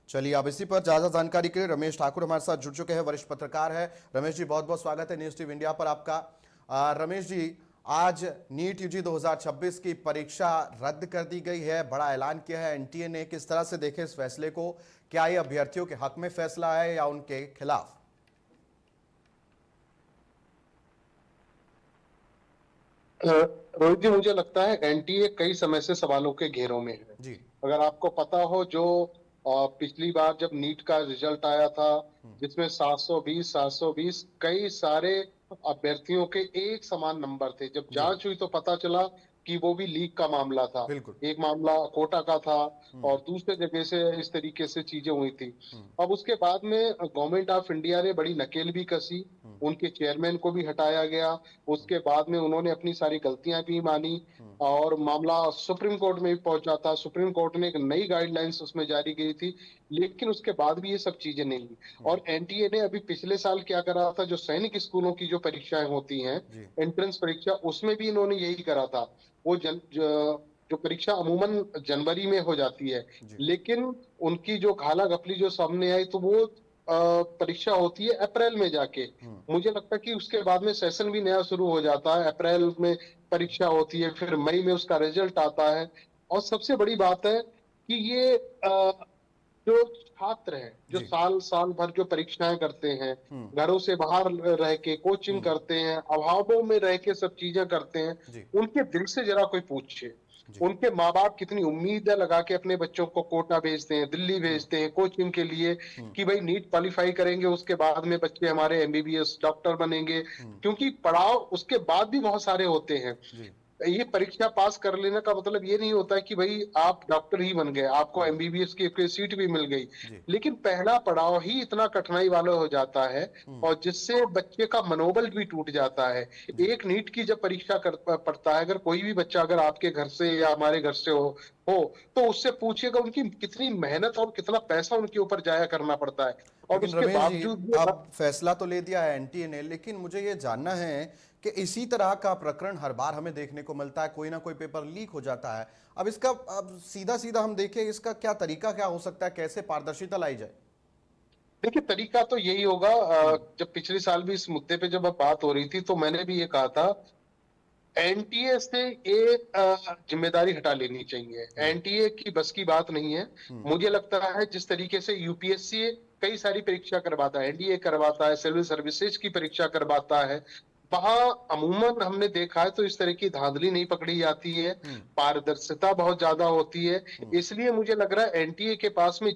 चलिए, अब इसी पर ज्यादा जानकारी के लिए रमेश ठाकुर हमारे साथ जुड़ चुके हैं, वरिष्ठ पत्रकार है। रमेश जी, बहुत बहुत स्वागत है न्यूज़ टीवी इंडिया पर आपका। रमेश जी, आज नीट यूजी 2026 की परीक्षा रद्द कर दी गई है, बड़ा ऐलान किया है एनटीए ने। किस तरह से देखे इस फैसले को? क्या ये अभ्यर्थियों के हक में फैसला है या उनके खिलाफ? रोहित जी, मुझे लगता है एनटीए कई समय से सवालों के घेरों में है। जी। अगर आपको पता हो, जो पिछली बार जब नीट का रिजल्ट आया था, जिसमें 720 कई सारे अभ्यर्थियों के एक समान नंबर थे, जब जी। जांच हुई तो पता चला कि वो भी लीक का मामला था। बिल्कुल। एक मामला कोटा का था हम्म। और दूसरे जगह से इस तरीके से चीजें हुई थी। हम्म। अब उसके बाद में गवर्नमेंट ऑफ इंडिया ने बड़ी नकेल भी कसी, हम्म। उनके चेयरमैन को भी हटाया गया। उसके बाद में उन्होंने अपनी सारी गलतियां भी मानी हम्म। और मामला सुप्रीम कोर्ट में भी पहुंचा था। सुप्रीम कोर्ट ने एक नई गाइडलाइंस उसमें जारी की थी, लेकिन उसके बाद भी ये सब चीजें नहीं हुई। हम्म। और एनटीए ने अभी पिछले साल क्या करा था, जो सैनिक स्कूलों की जो परीक्षाएं होती हैं, जी। एंट्रेंस परीक्षा, उसमें भी इन्होंने यही करा था। वो जो परीक्षा अमूमन जनवरी में हो जाती है, जी। लेकिन उनकी जो घाला घपली जो सामने आई, तो वो परीक्षा होती है अप्रैल में जाके। हम्म। मुझे लगता है कि उसके बाद में सेशन भी नया शुरू हो जाता है। अप्रैल में परीक्षा होती है, फिर मई में उसका रिजल्ट आता है। और सबसे बड़ी बात है कि ये जो छात्र हैं, जो जी। साल साल भर जो परीक्षाएं करते हैं, हम्म। घरों से बाहर रह के कोचिंग हम्म। करते हैं, अभावों में रह के सब चीजें करते हैं, जी। उनके दिल से जरा कोई पूछे। जी। उनके माँ बाप कितनी उम्मीदें लगा के अपने बच्चों को कोटा भेजते हैं, दिल्ली हम्म। भेजते हैं कोचिंग के लिए, हम्म। कि भाई नीट क्वालिफाई करेंगे, उसके बाद में बच्चे हमारे एमबीबीएस डॉक्टर बनेंगे। हम्म। क्योंकि पढ़ाव उसके बाद भी बहुत सारे होते हैं। जी। ये परीक्षा पास कर लेने का मतलब ये नहीं होता है कि भाई आप डॉक्टर ही बन गए, आपको हम्म। एमबीबीएस की कोई सीट भी मिल गई। जी। लेकिन पहला पड़ाव ही इतना कठिनाई वाला हो जाता है, हम्म। और जिससे बच्चे का मनोबल भी टूट जाता है। जी। एक नीट की जब परीक्षा पढ़ता है, अगर कोई भी बच्चा अगर आपके घर से या हमारे घर से हो तो उससे पूछिएगा उनकी कितनी मेहनत और कितना पैसा उनके ऊपर जाया करना पड़ता है, और लेकिन उसके रमेश जी, बावजूद भी अब फैसला तो ले दिया है एनटीए ने, लेकिन मुझे ये जानना है कि इसी तरह का प्रकरण हर बार हमें देखने को मिलता है, कोई ना कोई पेपर लीक हो जाता है। अब इसका, अब सीधा सीधा हम देखें, इसका क्या तरीका क्या हो सकता है, कैसे पारदर्शिता लाई जाए? देखिए, तरीका तो यही होगा। हम्म। जब पिछले साल भी इस मुद्दे पे जब अब बात हो रही थी, तो मैंने भी ये कहा था, एनटीए से ये जिम्मेदारी हटा लेनी चाहिए। जी। एनटीए की बस की बात नहीं है। हम्म। मुझे लगता है जिस तरीके से यूपीएससी कई सारी परीक्षा करवाता है, एनडीए करवाता है, सिविल सर्विसेज की परीक्षा करवाता है, वहां अमूमन हमने देखा है तो इस तरह की धांधली नहीं पकड़ी जाती है, हम्म। पारदर्शिता बहुत ज्यादा होती है। हम्म। इसलिए मुझे लग रहा है एनटीए के पास में